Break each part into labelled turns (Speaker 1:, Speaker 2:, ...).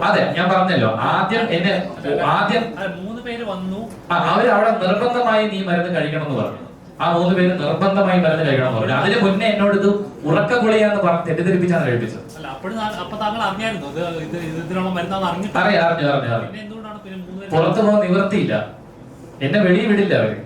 Speaker 1: അതെ, ഞാൻ പറഞ്ഞല്ലോ ആദ്യം
Speaker 2: 3 പേര് വന്നു.
Speaker 1: അവരവിടെ നിർബന്ധമായി നീ മരുന്ന് കഴിക്കണം എന്ന് പറഞ്ഞു. ആ 3 പേര് നിർബന്ധമായി മരുന്ന് കഴിക്കണം എന്ന് പറഞ്ഞു. അതിന് മുന്നേ എന്നോട് ഇത് ഉറക്ക ഗുളിയാന്ന് പറഞ്ഞ് തെറ്റിദ്ധരിപ്പിച്ചാണ് കഴിപ്പിച്ചത്. പുറത്തു പോകാൻ നിവൃത്തിയില്ല, എന്നെ വെളിയിൽ വിടില്ല അവര്.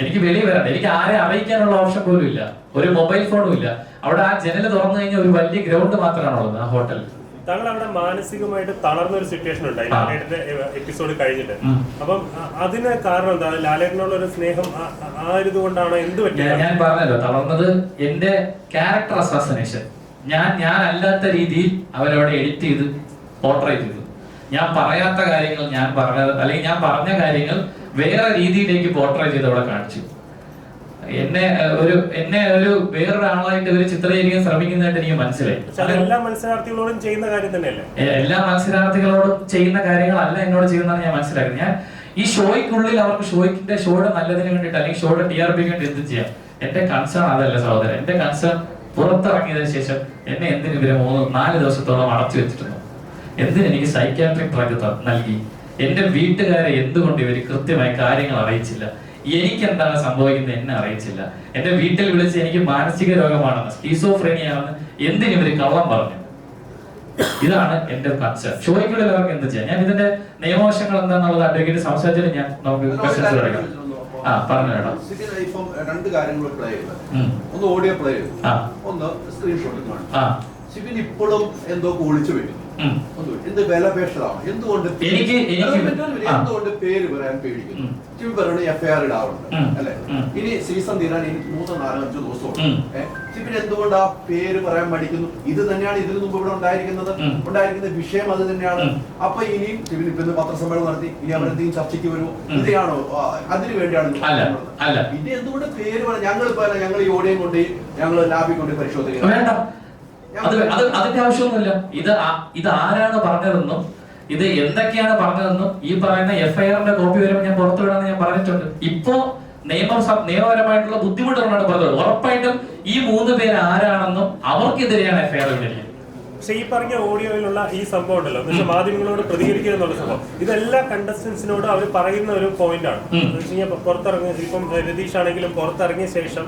Speaker 1: എനിക്ക് വെളിയിൽ വരണ്ട, എനിക്ക് ആരെ അറിയിക്കാനുള്ള ഓപ്ഷൻ പോലും ഇല്ല, ഒരു മൊബൈൽ ഫോണും ഇല്ല. അവിടെ ആ ജനല് തുറന്നു കഴിഞ്ഞാൽ ഒരു വലിയ ഗ്രൗണ്ട് മാത്രമാണുള്ളത് ആ ഹോട്ടലിൽ.
Speaker 3: താങ്കൾ അവിടെ മാനസികമായിട്ട് തളർന്ന ഒരു സിറ്റുവേഷൻ ഉണ്ടായി ലാലേട്ടന്റെ എപ്പിസോഡ് കഴിഞ്ഞിട്ട്. അപ്പം അതിന് കാരണം എന്താ? ലാലേട്ടനുള്ള ഒരു സ്നേഹം ആയതുകൊണ്ടാണ്? എന്ത് പറ്റിയ?
Speaker 1: ഞാൻ പറഞ്ഞല്ലോ, തളർന്നത് എന്റെ ക്യാരക്ടർ അസാസിനേഷൻ. ഞാൻ അല്ലാത്ത രീതിയിൽ അവരവിടെ എഡിറ്റ് ചെയ്ത് പോർട്രേറ്റ് ചെയ്തു. ഞാൻ പറയാത്ത കാര്യങ്ങൾ ഞാൻ പറഞ്ഞത്, അല്ലെങ്കിൽ ഞാൻ പറഞ്ഞ കാര്യങ്ങൾ വേറെ രീതിയിലേക്ക് പോർട്രേറ്റ് ചെയ്ത് അവിടെ കാണിച്ചു. എന്നെ ഒരു വേറൊരാളായിട്ട് ഇവര് ചിത്രീകരിക്കാൻ ശ്രമിക്കുന്നതായിട്ട് എനിക്ക് മനസ്സിലായി.
Speaker 3: എല്ലാ മത്സരാർത്ഥികളോടും ചെയ്യുന്ന കാര്യം തന്നെയല്ലേ?
Speaker 1: എല്ലാ മത്സരാർത്ഥികളോടും ചെയ്യുന്ന കാര്യങ്ങളല്ല എന്നോട് ചെയ്യുന്നതാണ് ഞാൻ മനസ്സിലാക്കുന്നത്. ഞാൻ ഈ ഷോയ്ക്കുള്ളിൽ അവർക്ക് ഷോയുടെ നല്ലതിന് വേണ്ടിയിട്ട് അല്ലെങ്കിൽ ഷോയുടെ TRPക്ക് വേണ്ടി എന്ത് ചെയ്യാം, എന്റെ കൺസേൺ അതല്ല സഹോദരൻ. എന്റെ കൺസേൺ പുറത്തിറങ്ങിയതിനു ശേഷം എന്നെ എന്തിന് ഇവരെ 3-4 ദിവസത്തോളം അടച്ചു വെച്ചിട്ടുണ്ട്? എന്തിന് എനിക്ക് സൈക്യാട്രിക് ഡ്രഗ് നൽകി? എന്റെ വീട്ടുകാരെ എന്തുകൊണ്ട് ഇവര് കൃത്യമായി കാര്യങ്ങൾ അറിയിച്ചില്ല? എനിക്ക് എന്താണ് സംഭവിക്കുന്നത് എന്നെ അറിയിച്ചില്ല. എന്റെ വീട്ടിൽ വിളിച്ച് എനിക്ക് മാനസിക രോഗമാണെന്ന്, സ്കീസോഫ്രീനിയാണെന്ന് എന്തിന് ഇവര് കള്ളം പറഞ്ഞു? ഇതാണ് എന്റെ കൺസേൺ. ഷോയ്ക്കുള്ളിൽ അവർക്ക് എന്ത് ചെയ്യാം? ഞാൻ ഇതിന്റെ നിയമവശങ്ങൾ എന്താണെന്നുള്ളത് അഡ്വക്കേറ്റ് സംസാരിച്ചിട്ട് ഞാൻ നമുക്ക് ക്വസ്റ്റ്യൻസ് എടുക്കാം. പറഞ്ഞു കേട്ടോ.
Speaker 4: ഇപ്പം 2 കാര്യങ്ങൾ പ്ലേ ചെയ്തു. ഒന്ന് ഓഡിയോ പ്ലേ ചെയ്തു, ഒന്ന് സ്ക്രീൻഷോട്ട് കാണും. സിബിൻ ഇപ്പോഴും എന്തോ ഒളിച്ചു വെക്കുന്നു. എന്ത് വിലപേശലാണ്? എന്തുകൊണ്ട് പേര് പറയാൻ പേടിക്കുന്നു? സിബിൻ പറയുന്നത് FIR ഇടാറുണ്ട് അല്ലെ? ഇനി സീസൺ തീരാൻ എനിക്ക് 3-4-5 ദിവസമുണ്ട്. സിബിൻ എന്തുകൊണ്ട് ആ പേര് പറയാൻ പഠിക്കുന്നു? ഇത് തന്നെയാണ് ഇതിനു മുമ്പ് ഇവിടെ ഉണ്ടായിരിക്കുന്ന വിഷയം അത് തന്നെയാണ്. അപ്പൊ ഇനിയും സിബിൻ ഇപ്പൊ പത്രസമ്മേളനം നടത്തി, ഇനി അവരെന്തെങ്കിലും ചർച്ചയ്ക്ക് വരുമോ? ഇതാണോ? അതിനു വേണ്ടിയാണ് പിന്നെ എന്തുകൊണ്ട് പേര് പറയാൻ? ഞങ്ങൾ ഈ ഓഡിയോ കൊണ്ട് ഞങ്ങൾ ലാബിൽ കൊണ്ട് പരിശോധിക്കുന്നത്.
Speaker 1: അതിന്റെ ആവശ്യമൊന്നുമില്ല. ഇത് ആരാണ് പറഞ്ഞതെന്നും ഇത് എന്തൊക്കെയാണ് പറഞ്ഞതെന്നും ഈ പറയുന്ന FIRന്റെ കോപ്പി വരുമ്പോൾ ഞാൻ പുറത്തുവിടാന്ന് ഞാൻ പറഞ്ഞിട്ടുണ്ട്. ഇപ്പോ നിയമപരമായിട്ടുള്ള ബുദ്ധിമുട്ടുകളാണ് പറഞ്ഞത്. ഉറപ്പായിട്ടും ഈ 3 പേര് ആരാണെന്നും അവർക്കെതിരെയാണ് FIR വിടുന്നത്.
Speaker 3: പക്ഷെ ഈ പറഞ്ഞ ഓഡിയോയിലുള്ള ഈ സംഭവം ഉണ്ടല്ലോ, പക്ഷെ മാധ്യമങ്ങളോട് പ്രതികരിക്കുക എന്നുള്ള സംഭവം, ഇതെല്ലാ കണ്ടസ്റ്റൻസിനോട് അവർ പറയുന്ന ഒരു പോയിന്റ് ആണ്. പുറത്തിറങ്ങിയ ഇപ്പം രതീഷ് ആണെങ്കിലും പുറത്തിറങ്ങിയ ശേഷം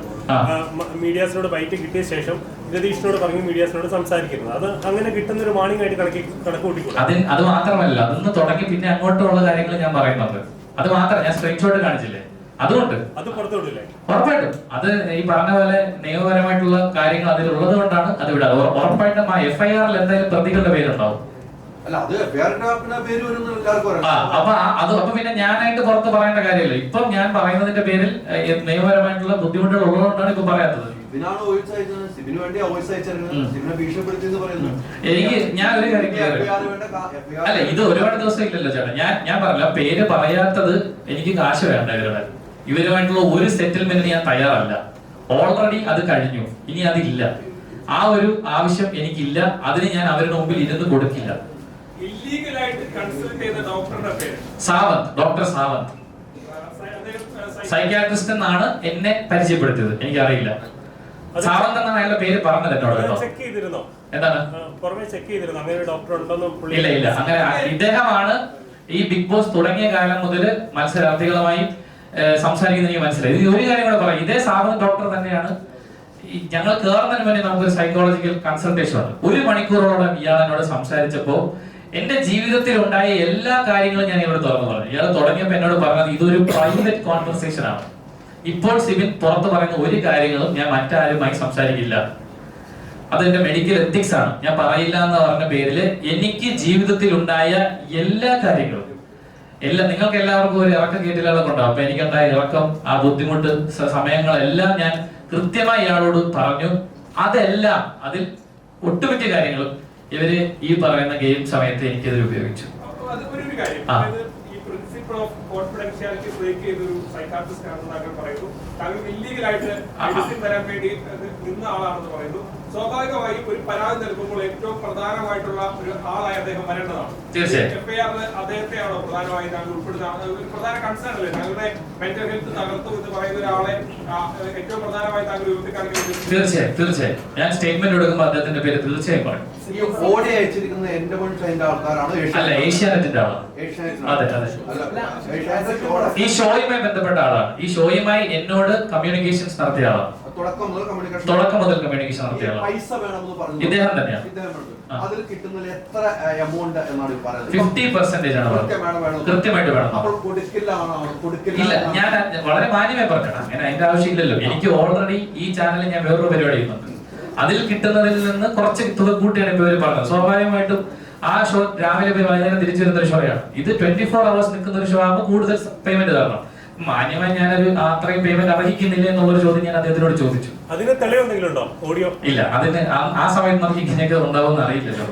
Speaker 3: മീഡിയാസിനോട് ബൈറ്റ് കിട്ടിയ ശേഷം രതീഷിനോട് പറഞ്ഞു മീഡിയാസിനോട് സംസാരിക്കുന്നത്. അത് അങ്ങനെ കിട്ടുന്ന ഒരു വാണിംഗ് ആയിട്ട് കണക്ക് കൂട്ടിക്കൂടും.
Speaker 1: അത് മാത്രമല്ല, അതൊന്ന് തുടങ്ങി പിന്നെ അങ്ങോട്ടുള്ള കാര്യങ്ങൾ ഞാൻ പറയുന്നുണ്ട്. അത് മാത്രം ഞാൻ സ്ക്രീൻഷോട്ട് കാണിച്ചില്ലേ, അതുകൊണ്ട്
Speaker 3: അത് പുറത്തുവിടില്ലേ?
Speaker 1: ഉറപ്പായിട്ടും അത് ഈ പറഞ്ഞ പോലെ നിയമപരമായിട്ടുള്ള കാര്യങ്ങൾ അതിലുള്ളത് കൊണ്ടാണ് അത് വിടാതെ. ഉറപ്പായിട്ടും ആ FIRൽ എന്തായാലും പ്രതികളുടെ പേരുണ്ടാവും. അപ്പൊ പിന്നെ ഞാനായിട്ട് പുറത്ത് പറയേണ്ട കാര്യമില്ല. ഇപ്പം ഞാൻ പറയുന്നതിന്റെ പേരിൽ നിയമപരമായിട്ടുള്ള ബുദ്ധിമുട്ടുകൾ ഉള്ളതുകൊണ്ടാണ് ഇപ്പൊ പറയാത്തത്. എനിക്ക് ഞാൻ ഒരു കാര്യം അല്ല, ഇത് ഒരുപാട് ദിവസം ഇല്ലല്ലോ ചേട്ടാ. ഞാൻ പറഞ്ഞില്ല, പേര് പറയാത്തത് എനിക്ക് കാശ് വേണ്ട. ഇവരുമായിട്ടുള്ള ഒരു സെറ്റിൽമെന്റിന് ഞാൻ തയ്യാറല്ല. ഓൾറെഡി അത് കഴിഞ്ഞു, ഇനി അതില്ല. ആ ഒരു ആവശ്യം എനിക്കില്ല. അതിന് ഞാൻ അവരുടെ മുമ്പിൽ ഇരുന്ന് കൊടുക്കില്ല. സാവന്ത്, ഡോക്ടർ സാവന്ത് സൈക്യാട്രിസ്റ്റ് എന്നാണ് എന്നെ പരിചയപ്പെടുത്തിയത്. എനിക്കറിയില്ല. സാവന്ത് എന്നാണ് അയാളുടെ പേര് പറഞ്ഞത് എന്നോട്. എന്താണ്? ഇല്ല, അങ്ങനെ ഇദ്ദേഹമാണ് ഈ ബിഗ് ബോസ് തുടങ്ങിയ കാലം മുതൽ മത്സരാർത്ഥികളുമായി സംസാരിക്കുന്ന എനിക്ക് മനസ്സിലായി. ഇത് ഒരു കാര്യം കൂടെ പറയാം. ഇതേ സാവന്ത് ഡോക്ടർ തന്നെയാണ് ഞങ്ങൾ കയറുന്നതിന് മുന്നേ നമുക്കൊരു സൈക്കോളജിക്കൽ കൺസൾട്ടേഷൻ ഉണ്ട്. 1 മണിക്കൂറോളം ഇയാൾ എന്നോട് സംസാരിച്ചപ്പോ എന്റെ ജീവിതത്തിൽ ഉണ്ടായ എല്ലാ കാര്യങ്ങളും ഞാൻ ഇവിടെ തുറന്നു പറഞ്ഞു. ഇയാൾ തുടങ്ങിയപ്പോ എന്നോട് പറഞ്ഞത് ഇതൊരു പ്രൈവറ്റ് കോൺവെർസേഷൻ ആണ്. ഇപ്പോൾ സിബിൻ പുറത്ത് പറയുന്ന ഒരു കാര്യങ്ങളും ഞാൻ മറ്റാരുമായി സംസാരിക്കില്ല. അതെന്റെ മെഡിക്കൽ എത്തിക്സ് ആണ്. ഞാൻ പറയില്ല എന്ന് പറഞ്ഞ പേരില് എനിക്ക് ജീവിതത്തിൽ ഉണ്ടായ എല്ലാ കാര്യങ്ങളും നിങ്ങൾക്ക് എല്ലാവർക്കും ഒരു ഇറക്കം കേട്ടില്ലാതെ കൊണ്ടാവും. അപ്പൊ എനിക്കുണ്ടായ ഇറക്കം, ആ ബുദ്ധിമുട്ട് സമയങ്ങളെല്ലാം ഞാൻ കൃത്യമായി ഇയാളോട് പറഞ്ഞു. അതെല്ലാം അതിൽ ഒട്ടുമിക്ക കാര്യങ്ങളും ഇവര് ഈ പറയുന്ന ഗെയിം സമയത്ത് എനിക്കെതിരെ ഉപയോഗിച്ചു.
Speaker 5: സ്വാഭാവികമായും ഒരു പരാതി നൽകുമ്പോൾ ഏറ്റവും പ്രധാനമായിട്ടുള്ള ഒരു ആളായി അദ്ദേഹം വരേണ്ടതാണ്.
Speaker 1: തീർച്ചയായും.
Speaker 5: എഫ്ഐആറിൽ അദ്ദേഹത്തെയാണോ പ്രധാനമായും താങ്കൾ ഉൾപ്പെടുന്ന ഒരു പ്രധാന കൺസേൺ അല്ലേ? താങ്കളുടെ മെന്റൽ ഹെൽത്ത് തകർത്തു എന്ന് പറയുന്ന ഒരാളെ ഏറ്റവും പ്രധാനമായി താങ്കൾ ഉയർത്തിക്കാണിക്കുന്നത്?
Speaker 1: തീർച്ചയായും ഞാൻ സ്റ്റേറ്റ്മെന്റ് കൊടുക്കുമ്പോൾ അദ്ദേഹത്തിന്റെ പേര് തീർച്ചയായും പറയും.
Speaker 4: ഈ ഓടി അയച്ചിരിക്കുന്ന എന്റെ മനുഷ്യന്റെ ആൾക്കാരാണ്
Speaker 1: അല്ല, ഏഷ്യാനെറ്റിന്റെ ആളാണ്. അതെ അതെ. ഈ ഷോയുമായി ബന്ധപ്പെട്ട ആളാണ്. ഈ ഷോയുമായി എന്നോട് കമ്മ്യൂണിക്കേഷൻസ് നടത്തിയ ആളാണ്. തുടക്കം മുതൽ കമ്മ്യൂണിക്കേഷൻ നടത്തിയ ആളാണ്.
Speaker 4: പൈസ വേണമെന്ന് പറഞ്ഞു
Speaker 1: ഇദ്ദേഹം തന്നെയാണ്.
Speaker 4: അതിൽ കിട്ടുന്നതിൽ എത്ര എമൗണ്ട് എന്നാണ് പറയുന്നത്?
Speaker 1: 50% ആണ് പറഞ്ഞത്. കൃത്യമായിട്ട് വേണം.
Speaker 4: അപ്പോൾ കൊടുക്കില്ല.
Speaker 1: ഇല്ല, ഞാൻ വളരെ മാന്യമായി പറഞ്ഞാണ്. അങ്ങനെ അതിന്റെ ആവശ്യമില്ലല്ലോ. എനിക്ക് ഓൾറെഡി ഈ ചാനലിൽ ഞാൻ വേറൊരു പരിപാടി ചെയ്യുന്നുണ്ട്. അതിൽ കിട്ടുന്നതിൽ നിന്ന് കുറച്ച് തുക കൂട്ടിയാണ് ഇപ്പൊ ഇവർ പറഞ്ഞത്. സ്വാഭാവികമായിട്ടും ആ ഷോ രാവിലെ പോയി വൈകുന്നേരം തിരിച്ചു വരുന്ന ഒരു ഷോയാണ്. ഇത് 24 hours നിൽക്കുന്ന ഒരു ഷോ ആകുമ്പോൾ കൂടുതൽ പേയ്മെന്റ് തരണം. മാന്യമായി ഞാനൊരു അത്രയും പേയ്മെന്റ് അർഹിക്കുന്നില്ല എന്നുള്ളൊരു ചോദ്യം ഞാൻ അദ്ദേഹത്തിനോട് ചോദിച്ചു.
Speaker 3: അതിന് തെളിവെന്തെങ്കിലും ഉണ്ടോ? ഓഡിയോ
Speaker 1: ഇല്ല, അതിന് ആ സമയത്ത് നമുക്ക് ഇങ്ങനെയൊക്കെ ഉണ്ടാവുമെന്ന് അറിയില്ലല്ലോ.